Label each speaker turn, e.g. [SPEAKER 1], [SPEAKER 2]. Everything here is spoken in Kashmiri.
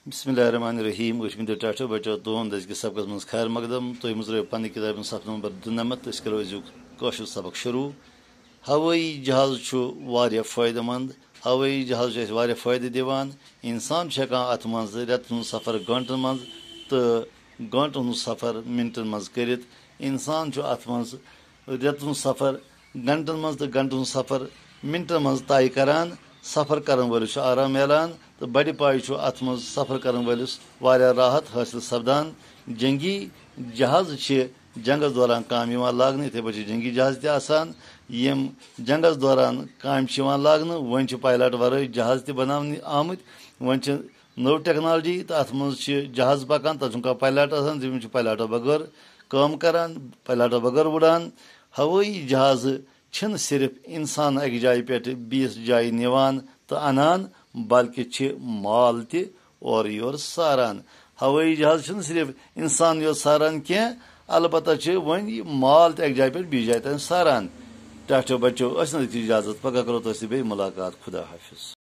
[SPEAKER 1] बिस्मिल्लाहिर्रहमानिर्रहीम टाटो बचो तुंद सबक मज खैर मकदम तुम मुजर पन्नी किताब सफ नंबर 2 करो कशर सबक शुरू। हवाई जहाज फ़ायदेमंद हवाई जहाज फ़ायदे दिवान इंसान अत मज रेत सफ़र घंटन मज तो घंटन सफ़र मिनटन मज कर इंसान अत मज रेत सफ़र घंटन मज तो घंटन सफ़र मिनटन मज तय करान सफ़र कर वलिस आराम मिलान तो बड़ पाई अत मज सफ़र कर वलिस राहत हासिल सपदान। जंगी जहाज जंगस दौरान काम लाग इथे पे जंगी जहाज तम जंगस दौरान काम लाग वन पायलट वर जहाज बना आमुत वन नव टेक्नोलॉजी तो अत मज जहाज पकान तथा पायलट पायलटो बगैर काम करान पायलटो बगैर उड़ान। हवाई जहाज सिर्फ इंसान अक जाय पे बीस जाय निवान तो अनान बल्कि माल तौर योर सारान। हवाई जहाज सिर्फ इंसान योत सारान क्या अलबत्ता वन माल अक जाय पे बीस जाय तक सारान। टाटो बच्चो इजाजत पक्का करो तो मुलाकात खुदा हाफिज।